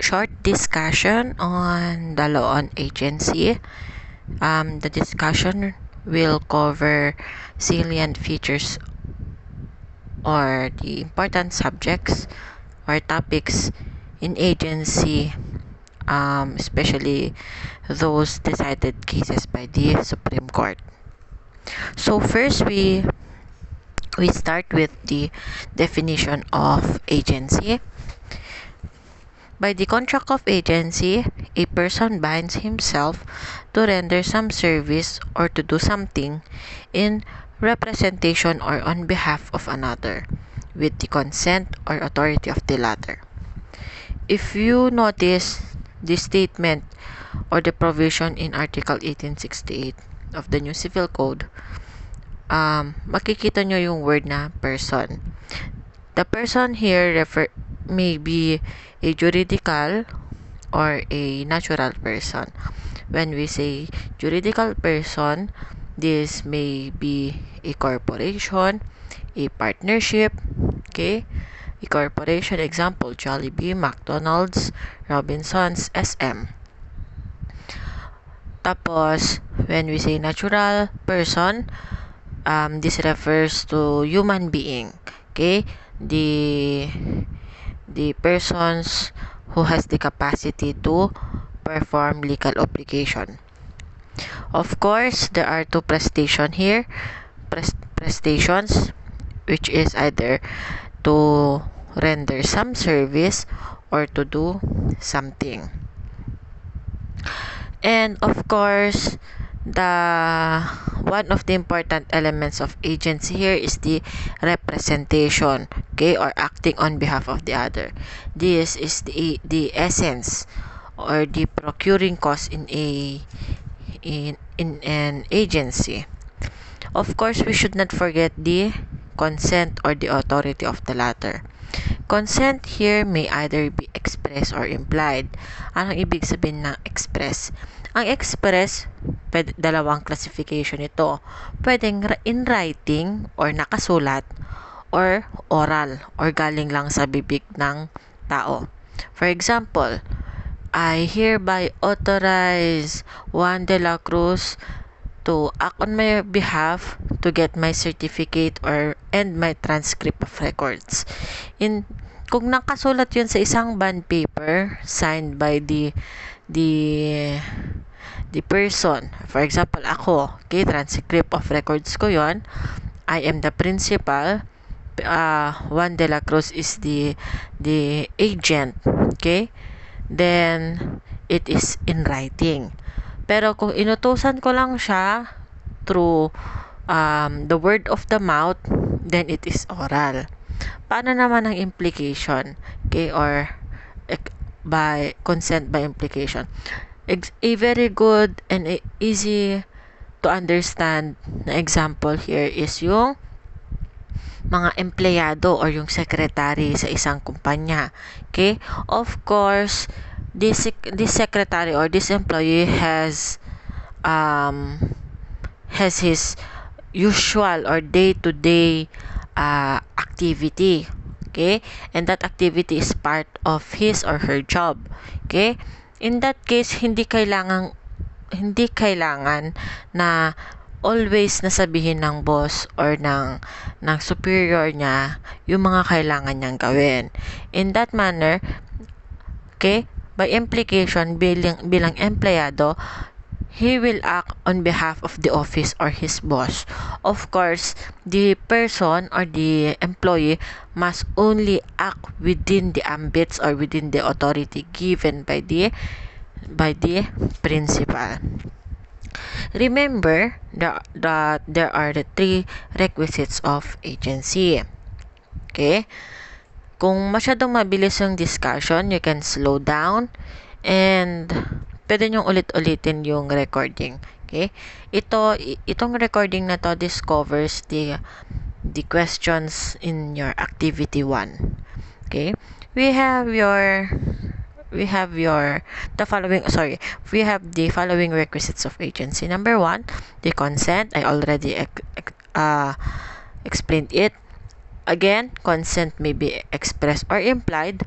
short discussion on the law on agency. The discussion will cover salient features or the important subjects or topics in agency, especially those decided cases by the Supreme Court. So first we start with the definition of agency. By the contract of agency, a person binds himself to render some service or to do something in representation or on behalf of another, with the consent or authority of the latter. If you notice the statement or the provision in Article 1868 of the New Civil Code, makikita nyo yung word na person. The person here may be a juridical or a natural person. When we say juridical person, this may be a corporation, a partnership, okay? A corporation, example, Jollibee, McDonald's, Robinsons, SM. Tapos, when we say natural person, this refers to human being, okay? The persons who has the capacity to perform legal obligation. Of course, there are two prestations here. Prestations, which is either to render some service or to do something. And of course, one of the important elements of agency here is the representation, okay, or acting on behalf of the other. This is the essence or the procuring cause in an agency. Of course, we should not forget the consent or the authority of the latter. Consent here may either be express or implied. Anong ibig sabihin ng express? Ang express, dalawang classification ito. Pwedeng in writing or nakasulat or oral or galing lang sa bibig ng tao. For example, I hereby authorize Juan de la Cruz to act on my behalf to get my certificate and my transcript of records. Kung nakasulat yun sa isang bond paper signed by the person, for example ako, okay, transcript of records ko yon, I am the principal, Juan de la Cruz is the agent, okay, then it is in writing. Pero kung inutusan ko lang siya through the word of the mouth, then it is oral. Paano naman ang implication? Okay, or by consent by implication. A very good and easy to understand na example here is yung mga empleyado or yung secretary sa isang kumpanya. Okay? Of course, this secretary or this employee has his usual or day-to-day activity. Okay? And that activity is part of his or her job. Okay? In that case, hindi kailangan na always nasabihin ng boss or ng superior niya yung mga kailangan niyang gawin. In that manner, okay, by implication, bilang empleyado, he will act on behalf of the office or his boss. Of course, the person or the employee must only act within the ambits or within the authority given by the principal. Remember that there are the three requisites of agency. Okay? Kung masyadong mabilis yung discussion, you can slow down and pwede nyong ulit-ulitin yung recording. Okay? Itong recording na to discovers the questions in your activity 1. Okay? We have the following requisites of agency. Number 1, the consent. I already explained it. Again, consent may be expressed or implied.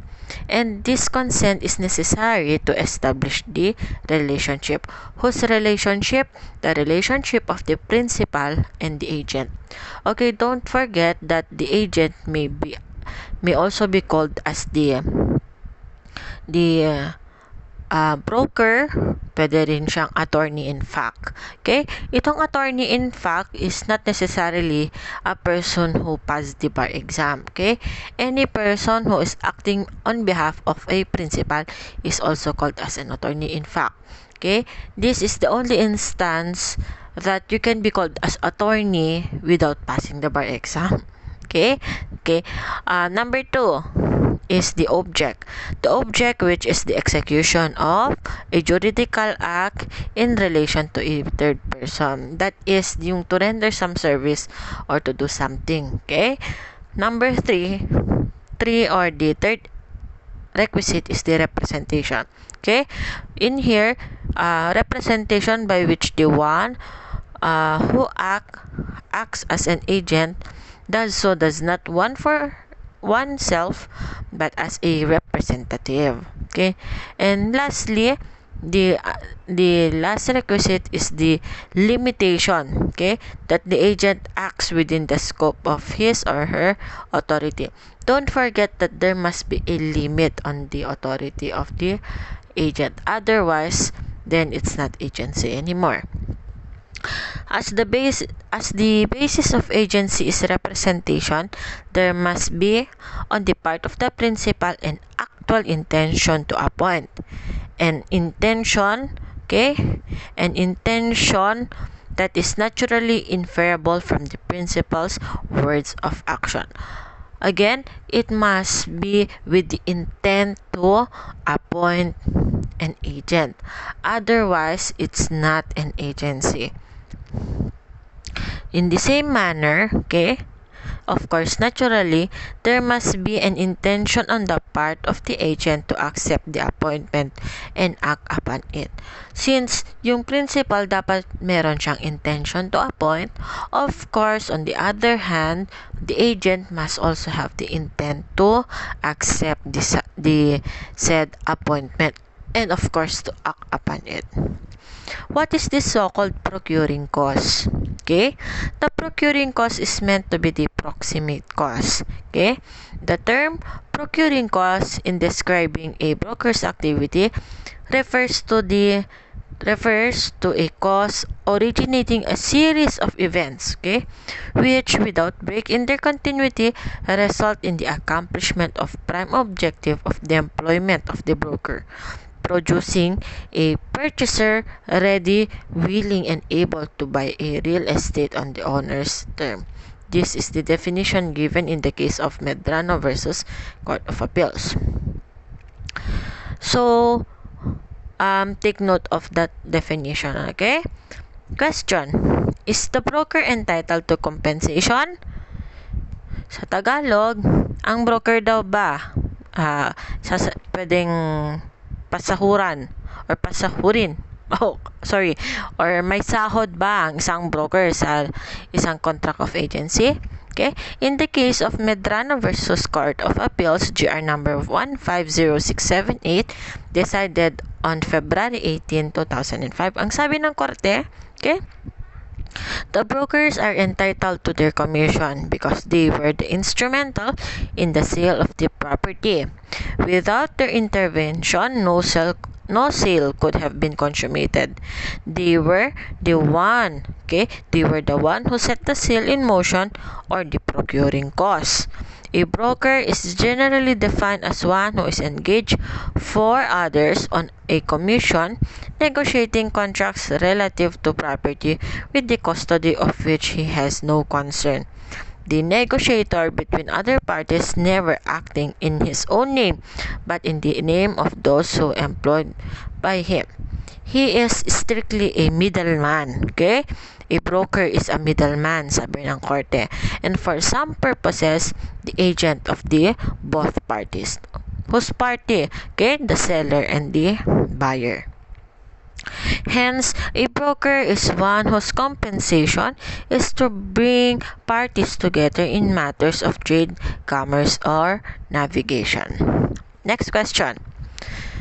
And this consent is necessary to establish the relationship. Whose relationship? The relationship of the principal and the agent. Okay, don't forget that the agent may also be called as the broker, pwede rin siyang attorney in fact. Okay? Itong attorney in fact is not necessarily a person who passed the bar exam. Okay? Any person who is acting on behalf of a principal is also called as an attorney in fact. Okay? This is the only instance that you can be called as attorney without passing the bar exam. Okay? Okay. Number 2 is the object. The object, which is the execution of a juridical act in relation to a third person. That is yung to render some service or to do something. Okay? Number 3 or the third requisite is the representation. Okay? In here, representation by which the one who acts as an agent does not one for oneself but as a representative. Okay, and lastly, the last requisite is the limitation. Okay, that the agent acts within the scope of his or her authority. Don't forget that there must be a limit on the authority of the agent, otherwise then it's not agency anymore. As the basis of agency is representation, there must be on the part of the principal an actual intention to appoint. An intention, okay? An intention that is naturally inferable from the principal's words of action. Again, it must be with the intent to appoint an agent. Otherwise, it's not an agency. In the same manner, okay, of course, naturally, there must be an intention on the part of the agent to accept the appointment and act upon it. Since yung principal dapat meron siyang intention to appoint, of course, on the other hand, the agent must also have the intent to accept the said appointment and of course to act upon it. What is this so-called procuring cause? Okay? The procuring cause is meant to be the proximate cause. Okay? The term procuring cause in describing a broker's activity refers to a cause originating a series of events, okay, which without break in their continuity result in the accomplishment of prime objective of the employment of the broker, producing a purchaser ready, willing, and able to buy a real estate on the owner's term. This is the definition given in the case of Medrano versus Court of Appeals. So, take note of that definition, okay? Question: is the broker entitled to compensation? Sa Tagalog, ang broker daw ba pwedeng pasahuran or pasahurin? Or may sahod ba ang isang broker sa isang contract of agency? Okay? In the case of Medrano versus Court of Appeals, GR number 150678, decided on February 18, 2005. Ang sabi ng korte, okay? The brokers are entitled to their commission because they were the instrumental in the sale of the property. Without their intervention, no sale could have been consummated. They were the one who set the sale in motion or the procuring cause. A broker is generally defined as one who is engaged for others on a commission, negotiating contracts relative to property with the custody of which he has no concern. The negotiator between other parties, never acting in his own name, but in the name of those who employed by him. He is strictly a middleman, okay? A broker is a middleman, sabi ng korte. And for some purposes, the agent of the both parties. Whose party? Okay? The seller and the buyer. Hence, a broker is one whose compensation is to bring parties together in matters of trade, commerce, or navigation. Next question.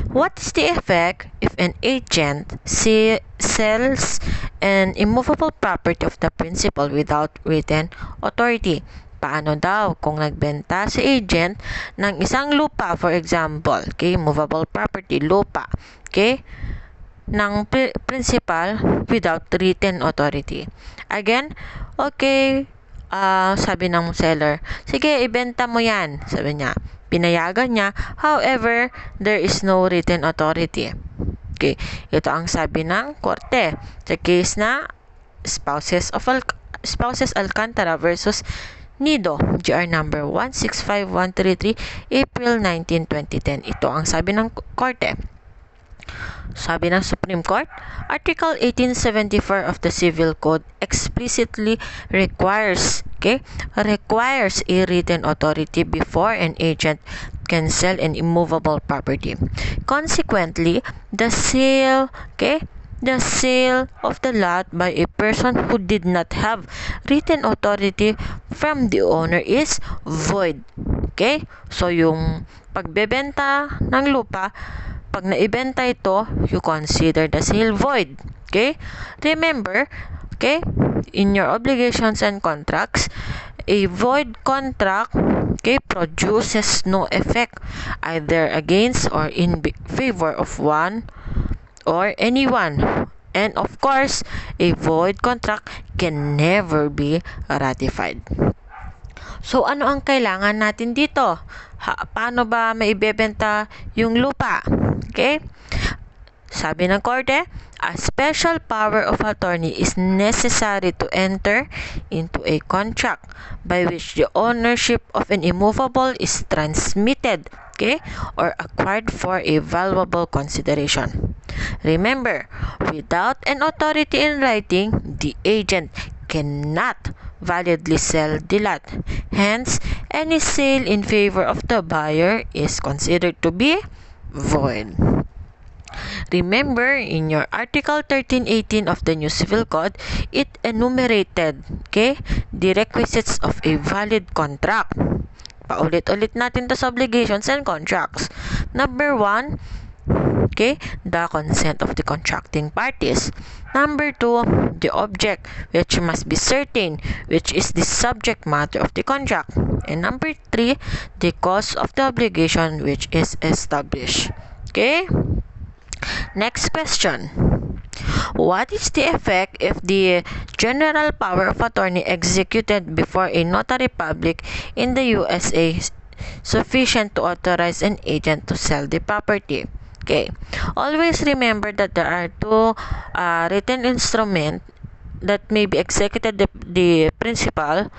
What is the effect if an agent sells an immovable property of the principal without written authority? Paano daw kung nagbenta si agent ng isang lupa, for example, okay, movable property, lupa, okay, ng principal without written authority? Again, okay, sabi ng seller, sige, ibenta mo yan, sabi niya. Pinayagan niya, however, there is no written authority. Okay, ito ang sabi ng korte sa case na Spouses Alcantara versus Nido, GR number 165133, April 19, 2010. Ito ang sabi ng korte. Sabi ng Supreme Court, Article 1874 of the Civil Code explicitly requires a written authority before an agent can sell an immovable property. Consequently, the sale of the lot by a person who did not have written authority from the owner is void. Okay? So, yung pagbebenta ng lupa, pag naibenta ito, you consider the sale void. Okay? Remember, okay, in your obligations and contracts, a void contract, okay, produces no effect either against or in favor of one or anyone. And of course, a void contract can never be ratified. So, ano ang kailangan natin dito? Paano ba maibebenta yung lupa? Okay? Sabi ng korte, a special power of attorney is necessary to enter into a contract by which the ownership of an immovable is transmitted, okay, or acquired for a valuable consideration. Remember, without an authority in writing, the agent cannot validly sell the lot. Hence, any sale in favor of the buyer is considered to be void. Remember, in your Article 1318 of the New Civil Code, it enumerated, okay, the requisites of a valid contract. Paulit-ulit natin to sa obligations and contracts. Number 1, okay, the consent of the contracting parties. Number 2, the object, which must be certain, which is the subject matter of the contract. And number 3, the cause of the obligation, which is established. Okay? Next question. What is the effect if the general power of attorney executed before a notary public in the USA sufficient to authorize an agent to sell the property? Okay. Always remember that there are two written instruments that may be executed the principal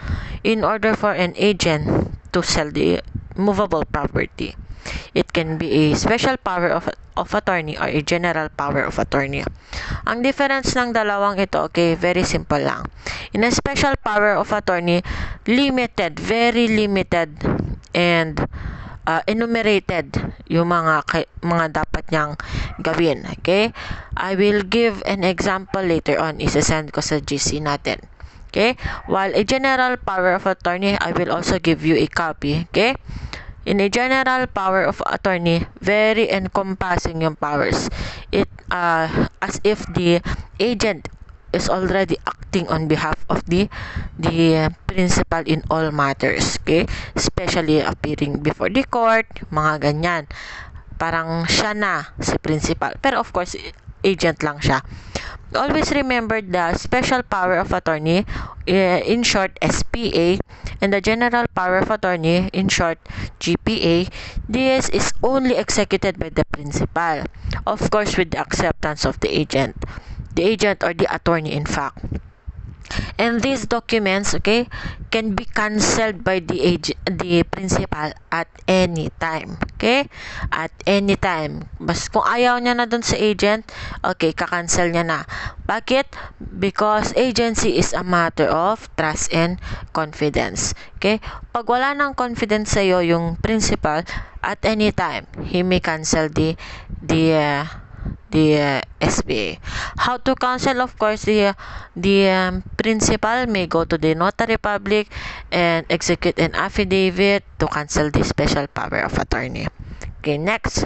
in order for an agent to sell the movable property. It can be a special power of attorney or a general power of attorney. Ang difference ng dalawang ito, okay, very simple lang. In a special power of attorney, limited, very limited, and enumerated yung mga dapat niyang gawin. Okay? I will give an example later on. Isasend ko sa GC natin. Okay? While a general power of attorney, I will also give you a copy. Okay? In a general power of attorney, very encompassing yung powers. It as if the agent is already acting on behalf of the principal in all matters, okay? Especially appearing before the court, mga ganyan. Parang siya na si principal. Pero of course, agent lang siya. Always remember the special power of attorney, in short SPA, and the general power of attorney, in short GPA. This is only executed by the principal, of course with the acceptance of the agent or the attorney in fact. And these documents, okay, can be cancelled by the principal at any time. Okay? At any time. Basta kung ayaw niya na dun sa agent, okay, kakancel niya na. Bakit? Because agency is a matter of trust and confidence. Okay? Pag wala ng confidence sa'yo yung principal, at any time, he may cancel the SPA. How to cancel? Of course, the principal may go to the notary public and execute an affidavit to cancel the special power of attorney. Okay, next.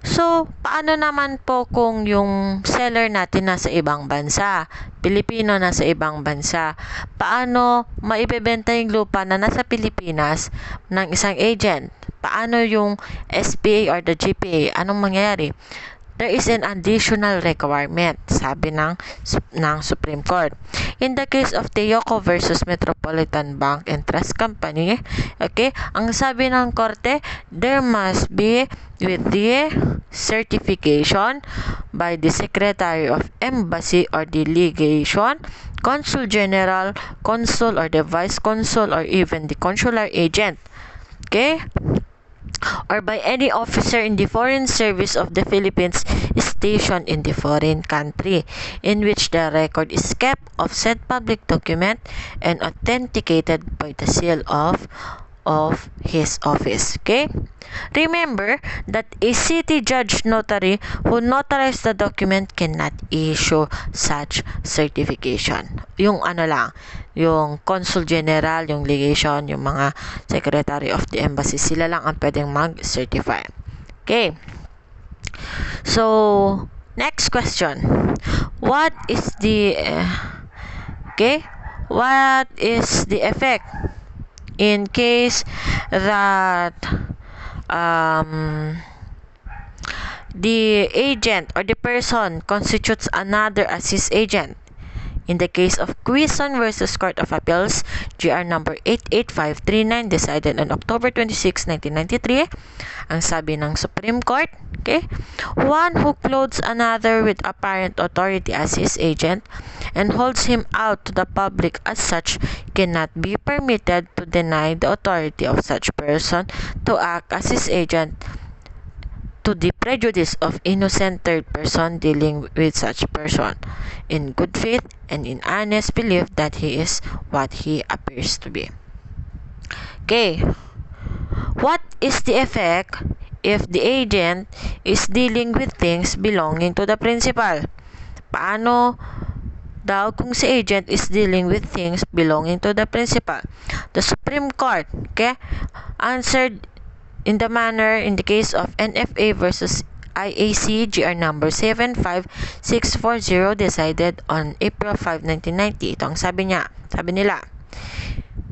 So, paano naman po kung yung seller natin nasa ibang bansa? Pilipino nasa ibang bansa. Paano maibebenta yung lupa na nasa Pilipinas ng isang agent? Paano yung SPA or the GPA? Anong mangyayari? There is an additional requirement, sabi ng Supreme Court. In the case of Teoco versus Metropolitan Bank and Trust Company, okay, ang sabi ng korte, there must be with the certification by the Secretary of Embassy or Delegation, Consul General, Consul or the Vice Consul or even the Consular Agent. Okay? Or by any officer in the foreign service of the Philippines stationed in the foreign country, in which the record is kept of said public document and authenticated by the seal of his office. Okay? Remember that a city judge notary who notarized the document cannot issue such certification. Yung yung consul general, yung legation, yung mga secretary of the embassy, sila lang ang pwedeng mag-certify. Okay. So, next question. What is the effect in case that the agent or the person constitutes another as his agent? In the case of Quizon versus Court of Appeals, GR number 88539, decided on October 26, 1993, ang sabi ng Supreme Court, okay, one who clothes another with apparent authority as his agent and holds him out to the public as such cannot be permitted to deny the authority of such person to act as his agent to the prejudice of innocent third person dealing with such person in good faith and in honest belief that he is what he appears to be. Okay. What is the effect if the agent is dealing with things belonging to the principal? Paano daw kung si agent is dealing with things belonging to the principal? The Supreme Court, okay, answered in the manner in the case of NFA versus IAC GR number 75640, decided on April 5, 1990. Ito ang sabi nila.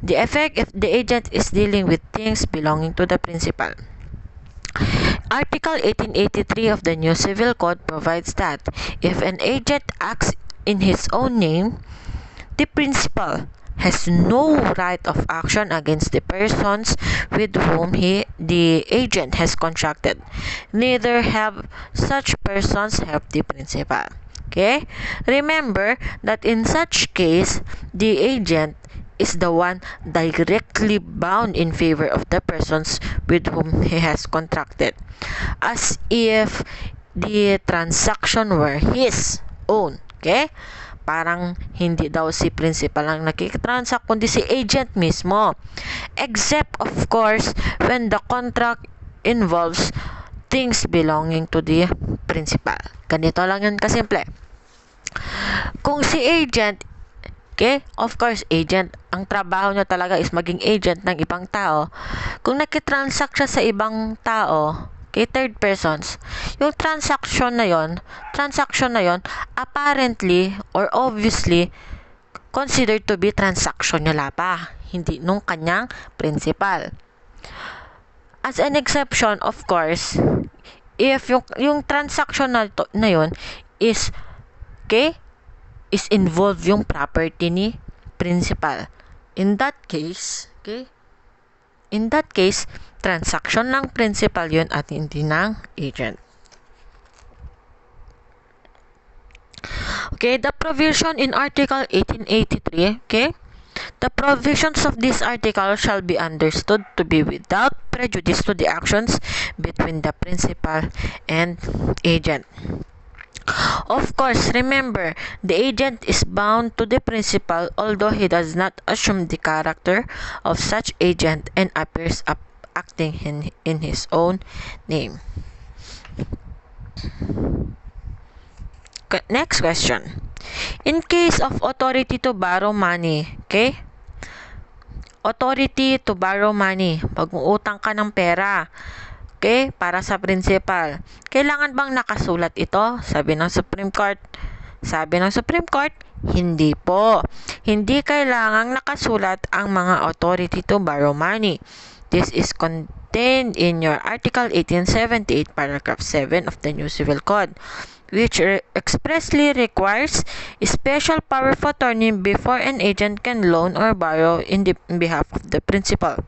The effect if the agent is dealing with things belonging to the principal. Article 1883 of the New Civil Code provides that if an agent acts in his own name, the principal has no right of action against the persons with whom the agent has contracted. Neither have such persons helped the principal. Okay? Remember that in such case, the agent is the one directly bound in favor of the persons with whom he has contracted, as if the transaction were his own. Okay? Parang hindi daw si principal ang nakikitransact, kundi si agent mismo. Except, of course, when the contract involves things belonging to the principal. Ganito lang yun kasimple. Kung si agent, okay, of course, agent, ang trabaho niya talaga is maging agent ng ibang tao. Kung nakitransact siya sa ibang tao, okay, third persons, yung transaction na yon apparently or obviously considered to be transaction niya pa, hindi nung kanyang principal. As an exception, of course, if yung transaction na yon is, okay, is involved yung property ni principal. In that case, transaction ng principal yun at hindi ng agent. Okay, the provision in Article 1883, okay, the provisions of this article shall be understood to be without prejudice to the actions between the principal and agent. Of course, remember, the agent is bound to the principal although he does not assume the character of such agent and appears acting in his own name. Next question. In case of authority to borrow money, okay? Authority to borrow money. Pag utang ka ng pera, Okay? Para sa principal. Kailangan bang nakasulat ito? Sabi ng Supreme Court. Hindi po. Hindi kailangang nakasulat ang mga authority to borrow money. This is contained in your Article 1878, Paragraph 7 of the New Civil Code, which expressly requires special power of attorney before an agent can loan or borrow in behalf of the principal.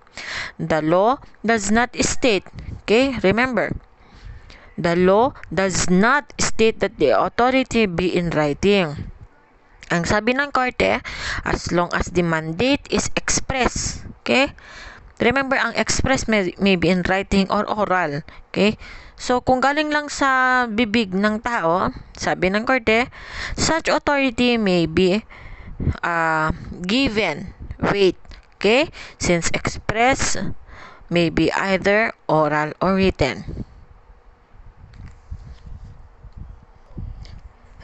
The law does not state, okay, remember, the law does not state that the authority be in writing. Ang sabi ng korte, as long as the mandate is express, okay? Remember, ang express may be in writing or oral, okay? So, kung galing lang sa bibig ng tao, sabi ng korte, such authority may be given weight, okay? Since express may be either oral or written.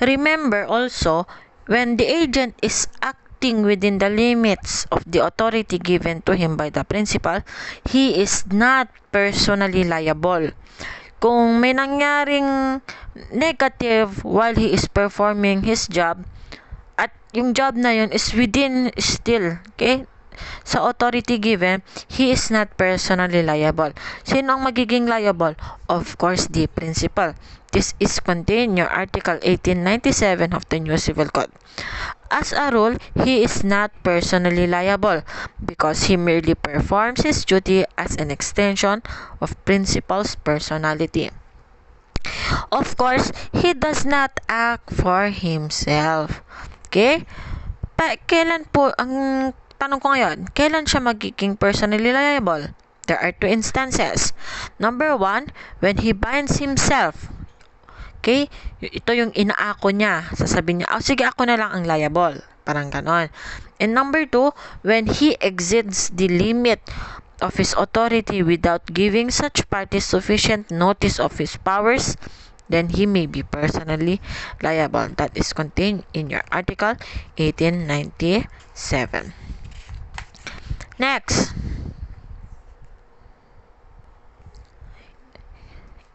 Remember also, when the agent is acting within the limits of the authority given to him by the principal, he is not personally liable. Kung may nangyaring negative while he is performing his job, at yung job na yun is within still, okay, sa authority given, he is not personally liable. Sino ang magiging liable? Of course, the principal. This is contained in your Article 1897 of the New Civil Code. As a rule, he is not personally liable because he merely performs his duty as an extension of principal's personality. Of course, he does not act for himself. Okay? Kailan po, ang tanong ko ngayon, kailan siya magiging personally liable? There are two instances. Number one, when he binds himself. Okay? Ito yung inaako niya. Sasabihin niya, sige, ako na lang ang liable. Parang ganon. And number two, when he exceeds the limit of his authority without giving such parties sufficient notice of his powers, then he may be personally liable. That is contained in your Article 1897. Next.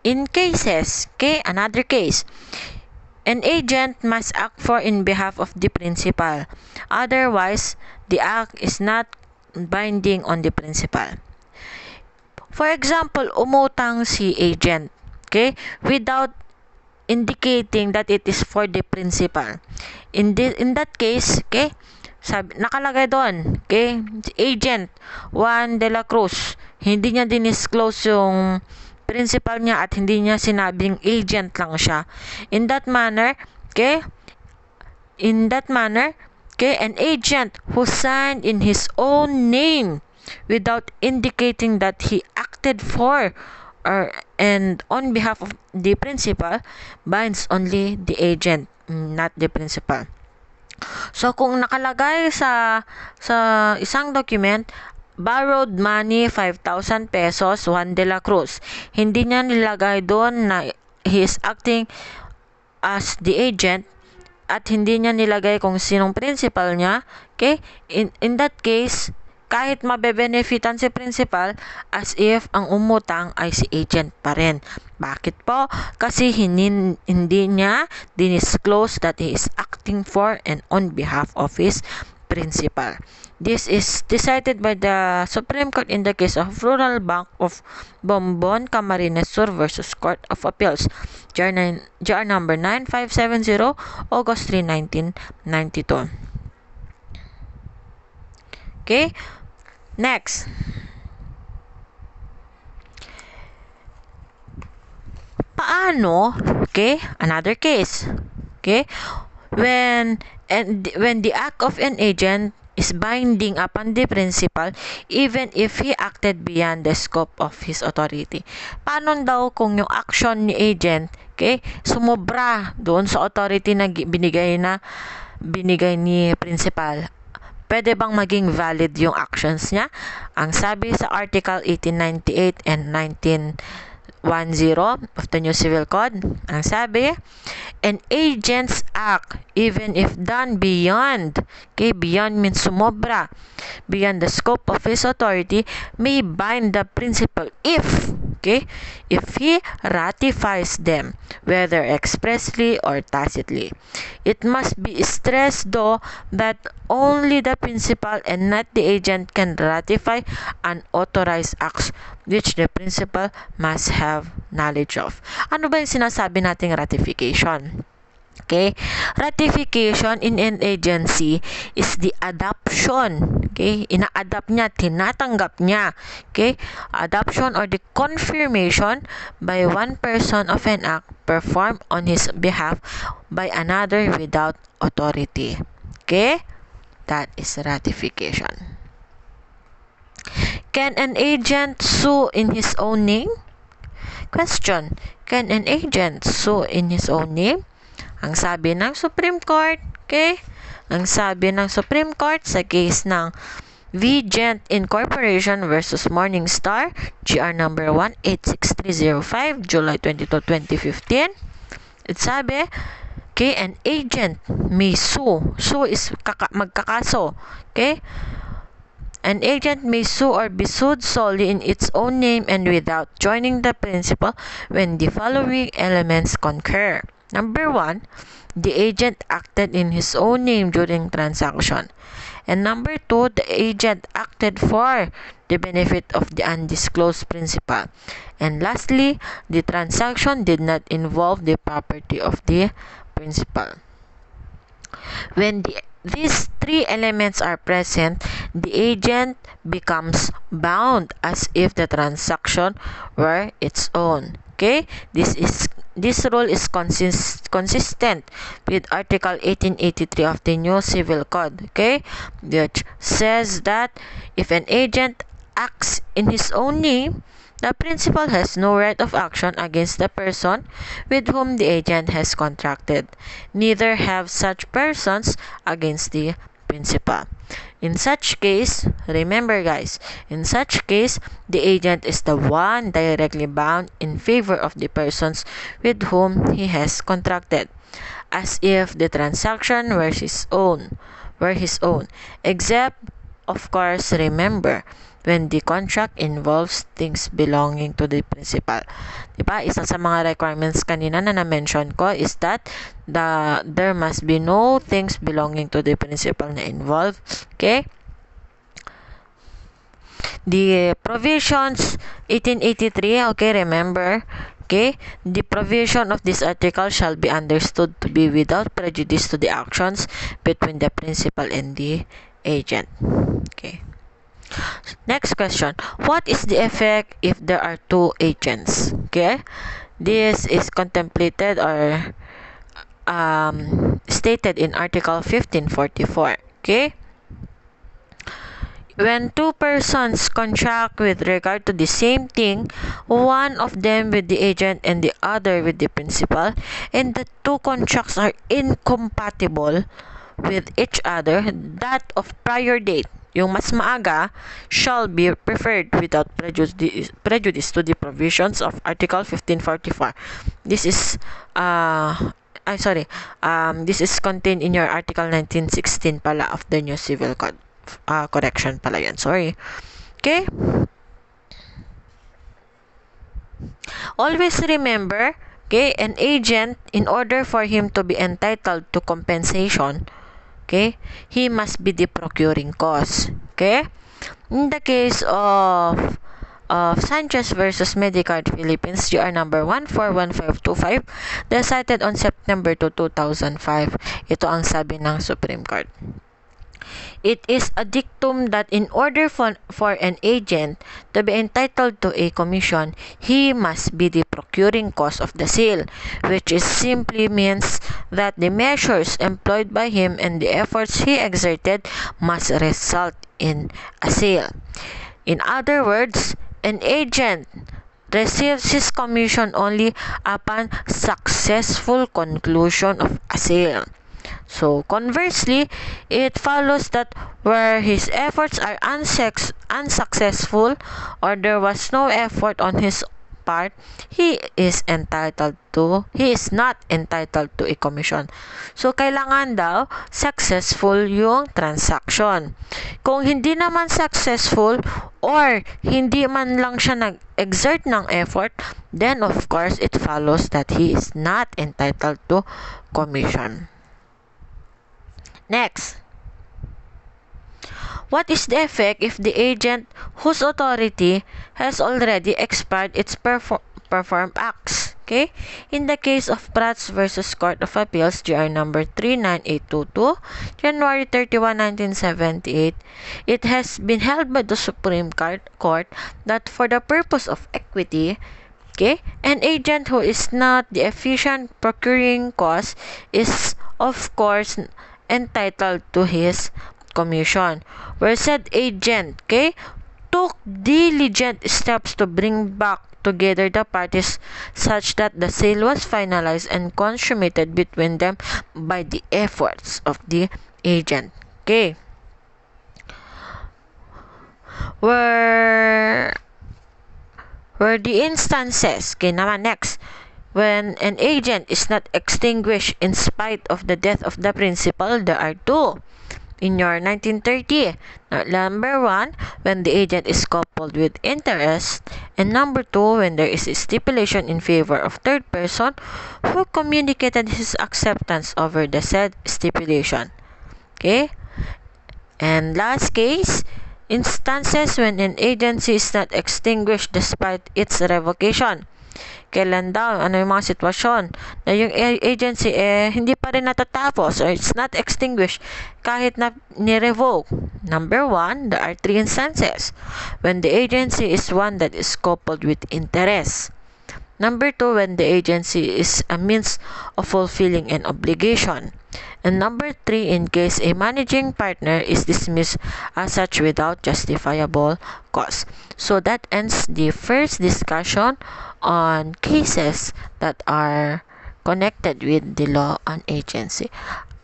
In cases, okay, another case, an agent must act for in behalf of the principal. Otherwise, the act is not binding on the principal. For example, umutang si agent, okay, without indicating that it is for the principal. In that case, okay, nakalagay doon, okay, agent Juan de la Cruz, hindi niya dinisclose yung principal niya at hindi niya sinabing agent lang siya. In that manner, okay, an agent who signed in his own name without indicating that he acted for and on behalf of the principal binds only the agent, not the principal. So, kung nakalagay sa isang document, borrowed money 5,000 pesos, Juan de la Cruz. Hindi niya nilagay doon na he is acting as the agent at hindi niya nilagay kung sinong principal niya. Okay? In that case, kahit mabe-benefitan si principal as if ang umutang ay si agent pa rin. Bakit po? Kasi hindi niya dinisclose that he is acting for and on behalf of his principal. This is decided by the Supreme Court in the case of Rural Bank of Bombon, Camarines Sur versus Court of Appeals, JR number 9570, August 3, 1992. Okay? Next. Paano? Okay? Another case. Okay? When the act of an agent is binding upon the principal even if he acted beyond the scope of his authority. Paano daw kung yung action ni agent, okay, sumobra doon sa authority na binigay ni principal? Pwede bang maging valid yung actions niya? Ang sabi sa Article 1898 and 1910 of the New Civil Code, ang sabi, an agent's act, even if done beyond, okay, beyond means sumobra, beyond the scope of his authority, may bind the principal if, Okay? If he ratifies them, whether expressly or tacitly. It must be stressed though that only the principal and not the agent can ratify unauthorized acts which the principal must have knowledge of. Ano ba yung sinasabi nating ratification? Okay? Ratification in an agency is the adoption. Okay? Ina-adapt niya, tinatanggap niya. Okay? Adoption or the confirmation by one person of an act performed on his behalf by another without authority. Okay? That is ratification. Can an agent sue in his own name? Question. Can an agent sue in his own name? Ang sabi ng Supreme Court, okay? Ang sabi ng Supreme Court sa case ng Vigent Incorporation versus Morningstar, GR number 186305, July 22, 2015. It sabi, okay, an agent may sue. Sue is magkakaso, okay? An agent may sue or be sued solely in its own name and without joining the principal when the following elements concur. Number 1, the agent acted in his own name during transaction. And number 2, the agent acted for the benefit of the undisclosed principal. And lastly, the transaction did not involve the property of the principal. When these three elements are present, the agent becomes bound as if the transaction were its own. Okay? This rule is consistent with Article 1883 of the New Civil Code, okay, which says that if an agent acts in his own name, the principal has no right of action against the person with whom the agent has contracted. Neither have such persons against the principal. In such case, remember guys, in such case, the agent is the one directly bound in favor of the persons with whom he has contracted, as if the transaction were his own, except, of course, remember, when the contract involves things belonging to the principal. Diba? Isa sa mga requirements kanina na na-mention ko is that there must be no things belonging to the principal na involved. Okay? The provisions 1883, okay, remember, okay, the provision of this article shall be understood to be without prejudice to the actions between the principal and the agent. Okay. Next question. What is the effect if there are two agents? Okay. This is contemplated or stated in Article 1544. Okay. When two persons contract with regard to the same thing, one of them with the agent and the other with the principal, and the two contracts are incompatible with each other, that of prior date, yung mas maaga, shall be preferred without prejudice to the provisions of Article 1544. This is this is contained in your Article 1916 pala of the New Civil Code. Correction pala yan, sorry. Okay? Always remember, okay, an agent, in order for him to be entitled to compensation, okay, he must be the procuring cause. Okay? In the case of Sanchez versus Medicard Philippines, GR number 141525, decided on September 2, 2005. Ito ang sabi ng Supreme Court. It is a dictum that in order for an agent to be entitled to a commission, he must be the procuring cause of the sale, which is simply means that the measures employed by him and the efforts he exerted must result in a sale. In other words, an agent receives his commission only upon successful conclusion of a sale. So, conversely, it follows that where his efforts are unsuccessful or there was no effort on his part, he is not entitled to a commission. So, kailangan daw successful yung transaction. Kung hindi naman successful or hindi man lang siya nag-exert ng effort, then of course, it follows that he is not entitled to commission. Next. What is the effect if the agent whose authority has already expired its performed acts? Okay? In the case of Prats versus Court of Appeals, GR number 39822, January 31, 1978, it has been held by the Supreme Court that for the purpose of equity, okay, an agent who is not the efficient procuring cause is, of course, entitled to his commission, where said agent, okay, took diligent steps to bring back together the parties such that the sale was finalized and consummated between them by the efforts of the agent. Okay. Where the instances, okay naman, next, when an agent is not extinguished in spite of the death of the principal, there are two. In your 1930, number 1, when the agent is coupled with interest, and number 2, when there is a stipulation in favor of third person who communicated his acceptance over the said stipulation. Okay? And last case, instances when an agency is not extinguished despite its revocation. Kailan daw? Ano yung mga sitwasyon na yung agency hindi pa rin natatapos or it's not extinguished kahit na ni-revoke? Number 1, there are 3 instances. When the agency is one that is coupled with interest. Number 2, when the agency is a means of fulfilling an obligation. And number 3, in case a managing partner is dismissed as such without justifiable cause. So that ends the first discussion on cases that are connected with the law on agency.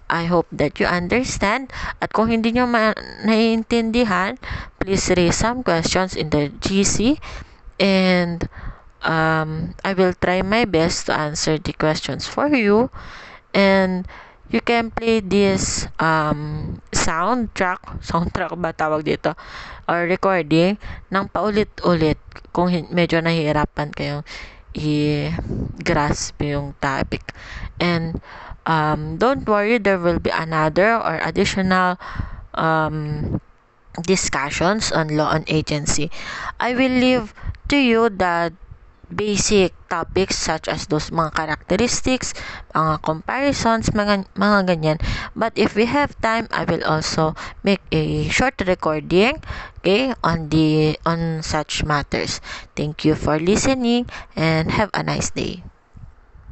I hope that you understand. At kung hindi nyo naiintindihan, please raise some questions in the GC and I will try my best to answer the questions for you. And you can play this soundtrack ba tawag dito, or recording ng paulit-ulit kung medyo nahihirapan kayong i-grasp yung topic. And don't worry, there will be another or additional discussions on law on agency. I will leave to you the basic topics such as those mga characteristics, mga comparisons, mga ganyan. But if we have time, I will also make a short recording, okay, on such matters. Thank you for listening and have a nice day.